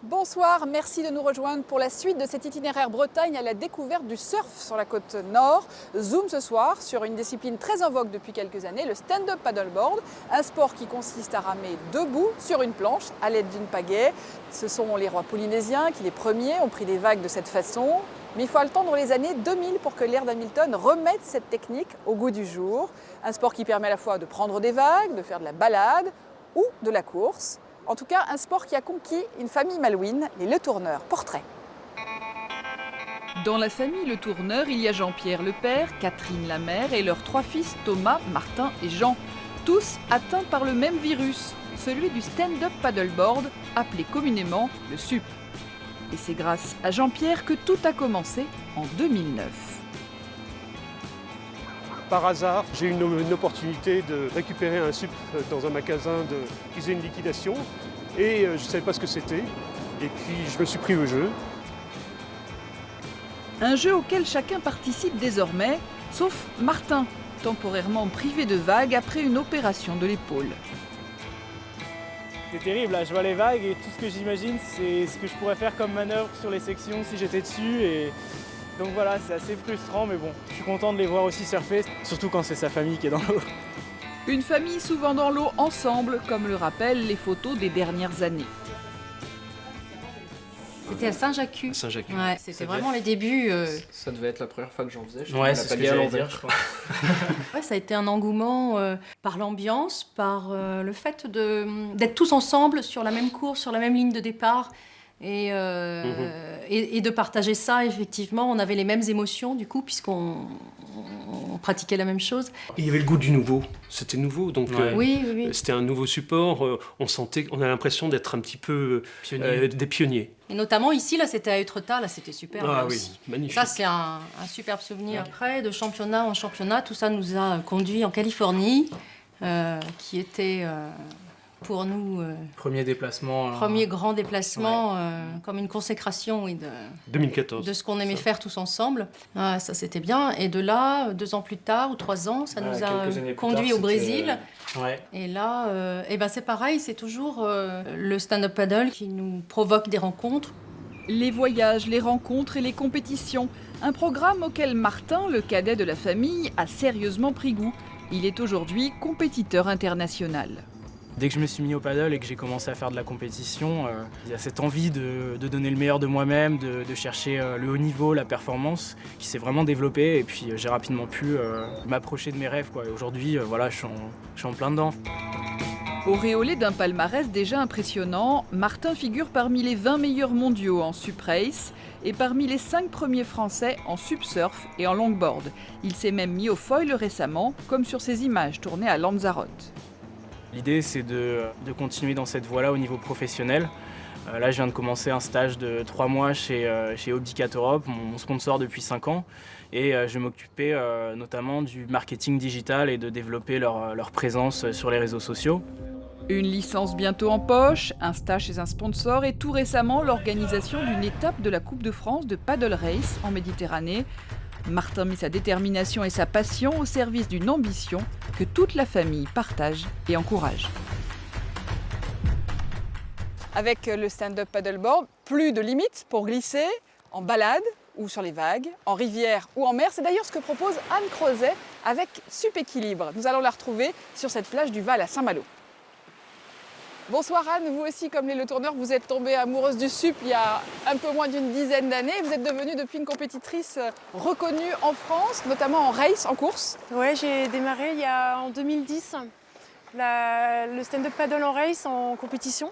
Bonsoir, merci de nous rejoindre pour la suite de cet itinéraire Bretagne à la découverte du surf sur la côte nord. Zoom ce soir sur une discipline très en vogue depuis quelques années, le stand-up paddleboard, un sport qui consiste à ramer debout sur une planche à l'aide d'une pagaie. Ce sont les rois polynésiens qui, les premiers, ont pris des vagues de cette façon. Mais il faut attendre les années 2000 pour que l'ère d'Hamilton remette cette technique au goût du jour. Un sport qui permet à la fois de prendre des vagues, de faire de la balade ou de la course. En tout cas, un sport qui a conquis une famille malouine, les Le Tourneur. Portrait. Dans la famille Le Tourneur, il y a Jean-Pierre le père, Catherine la mère et leurs 3 fils Thomas, Martin et Jean. Tous atteints par le même virus, celui du stand-up paddleboard, appelé communément le SUP. Et c'est grâce à Jean-Pierre que tout a commencé en 2009. Par hasard, j'ai eu une opportunité de récupérer un SUP dans un magasin qui faisait une liquidation et je ne savais pas ce que c'était. Et puis je me suis pris au jeu. Un jeu auquel chacun participe désormais, sauf Martin, temporairement privé de vagues après une opération de l'épaule. C'est terrible, là, je vois les vagues et tout ce que j'imagine, c'est ce que je pourrais faire comme manœuvre sur les sections si j'étais dessus. Donc voilà, c'est assez frustrant, mais bon, je suis content de les voir aussi surfer, surtout quand c'est sa famille qui est dans l'eau. Une famille souvent dans l'eau ensemble, comme le rappellent les photos des dernières années. C'était à Saint-Jacques. Ouais, c'était vraiment les débuts. Ça devait être la première fois que j'en faisais. Ouais, c'est ce que j'allais dire, je crois. Ouais, ça a été un engouement par l'ambiance, par le fait d'être tous ensemble sur la même course, sur la même ligne de départ. Et de partager ça, effectivement, on avait les mêmes émotions du coup, puisqu'on pratiquait la même chose. Il y avait le goût du nouveau, c'était nouveau, donc oui. c'était un nouveau support, on a l'impression d'être un petit peu des pionniers. Et notamment ici, là, c'était à Étretat, là, c'était super. Ah oui, aussi. Magnifique. Ça, c'est un superbe souvenir. Après, de championnat en championnat, tout ça nous a conduit en Californie, qui était... pour nous, Premier déplacement. premier grand déplacement, comme une consécration 2014. de ce qu'on aimait faire tous ensemble. Ah, ça, c'était bien. Et de là, 2 ans plus tard ou 3 ans, ça nous a conduit au Brésil. Ouais. Et là, c'est pareil, c'est toujours le stand-up paddle qui nous provoque des rencontres. Les voyages, les rencontres et les compétitions. Un programme auquel Martin, le cadet de la famille, a sérieusement pris goût. Il est aujourd'hui compétiteur international. Dès que je me suis mis au paddle et que j'ai commencé à faire de la compétition, il y a cette envie de donner le meilleur de moi-même, de chercher le haut niveau, la performance, qui s'est vraiment développée. Et puis j'ai rapidement pu m'approcher de mes rêves, quoi. Et aujourd'hui, voilà, je suis en plein dedans. Auréolé d'un palmarès déjà impressionnant, Martin figure parmi les 20 meilleurs mondiaux en sup race et parmi les 5 premiers français en sup surf et en longboard. Il s'est même mis au foil récemment, comme sur ces images tournées à Lanzarote. L'idée, c'est de continuer dans cette voie-là au niveau professionnel. Là, je viens de commencer un stage de 3 mois chez Opdicat Europe, mon sponsor depuis 5 ans. Et je vais m'occuper notamment du marketing digital et de développer leur présence sur les réseaux sociaux. Une licence bientôt en poche, un stage chez un sponsor et tout récemment l'organisation d'une étape de la Coupe de France de paddle race en Méditerranée. Martin mit sa détermination et sa passion au service d'une ambition que toute la famille partage et encourage. Avec le stand-up paddleboard, plus de limites pour glisser en balade ou sur les vagues, en rivière ou en mer. C'est d'ailleurs ce que propose Anne Crozet avec Sup Équilibre. Nous allons la retrouver sur cette plage du Val à Saint-Malo. Bonsoir Anne, vous aussi comme les Le Tourneur, vous êtes tombée amoureuse du SUP il y a un peu moins d'une dizaine d'années. Vous êtes devenue depuis une compétitrice reconnue en France, notamment en race, en course. Ouais, j'ai démarré en 2010 le stand-up paddle en race en compétition.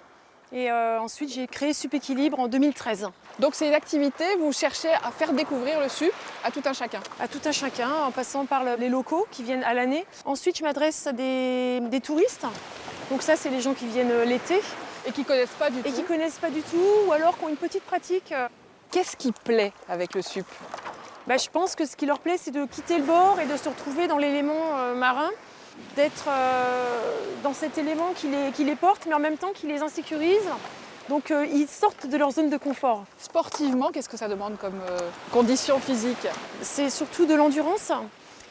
Et ensuite j'ai créé Sup Équilibre en 2013. Donc c'est une activité, vous cherchez à faire découvrir le SUP à tout un chacun. À tout un chacun, en passant par les locaux qui viennent à l'année. Ensuite je m'adresse à des touristes. Donc ça, c'est les gens qui viennent l'été. Et qui ne connaissent pas du tout. Et qui ne connaissent pas du tout, ou alors qui ont une petite pratique. Qu'est-ce qui plaît avec le SUP ? Je pense que ce qui leur plaît, c'est de quitter le bord et de se retrouver dans l'élément marin, d'être dans cet élément qui les porte, mais en même temps qui les insécurise. Donc ils sortent de leur zone de confort. Sportivement, qu'est-ce que ça demande comme condition physique ? C'est surtout de l'endurance.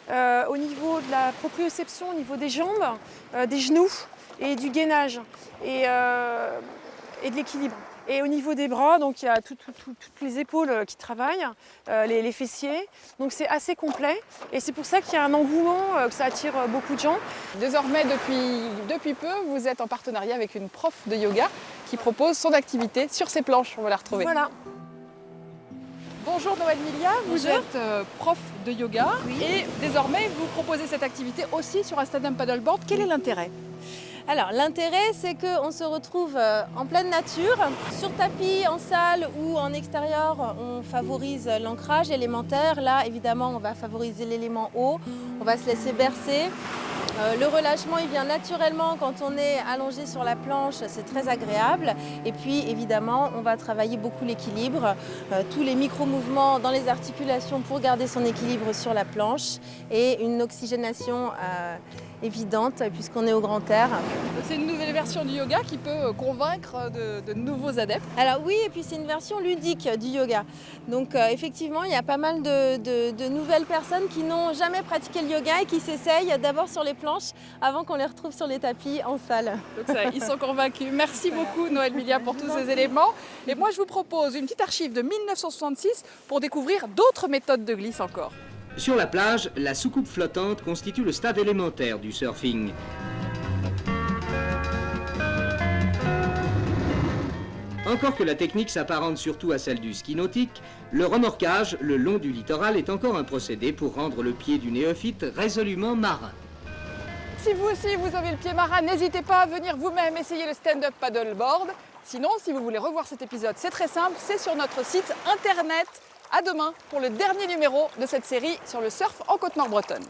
au niveau de la proprioception, au niveau des jambes, des genoux et du gainage et de l'équilibre. Et au niveau des bras, donc il y a toutes les épaules qui travaillent, les fessiers. Donc c'est assez complet et c'est pour ça qu'il y a un engouement, que ça attire beaucoup de gens. Désormais, depuis peu, vous êtes en partenariat avec une prof de yoga qui propose son activité sur ces planches. On va la retrouver. Voilà. Bonjour Noël Milia, vous êtes prof de yoga et désormais vous proposez cette activité aussi sur un stand-up paddleboard. Quel est l'intérêt ? Alors l'intérêt, c'est qu'on se retrouve en pleine nature, sur tapis, en salle ou en extérieur. On favorise l'ancrage élémentaire. Là, évidemment, on va favoriser l'élément eau. On va se laisser bercer. Le relâchement, il vient naturellement quand on est allongé sur la planche, c'est très agréable. Et puis, évidemment, on va travailler beaucoup l'équilibre, tous les micro-mouvements dans les articulations pour garder son équilibre sur la planche et une oxygénation évidente puisqu'on est au grand air. C'est une nouvelle version du yoga qui peut convaincre de nouveaux adeptes. Alors oui, et puis c'est une version ludique du yoga. Donc effectivement, il y a pas mal de nouvelles personnes qui n'ont jamais pratiqué le yoga et qui s'essayent d'abord sur les planches avant qu'on les retrouve sur les tapis en salle. Donc ça, ils sont convaincus. Merci beaucoup Noël Milia pour tous ces éléments. Et moi je vous propose une petite archive de 1966 pour découvrir d'autres méthodes de glisse encore. Sur la plage, la soucoupe flottante constitue le stade élémentaire du surfing. Encore que la technique s'apparente surtout à celle du ski nautique, le remorquage le long du littoral est encore un procédé pour rendre le pied du néophyte résolument marin. Si vous aussi vous avez le pied marin, n'hésitez pas à venir vous-même essayer le stand-up paddleboard. Sinon, si vous voulez revoir cet épisode, c'est très simple, c'est sur notre site internet. À demain pour le dernier numéro de cette série sur le surf en Côte-Nord bretonne.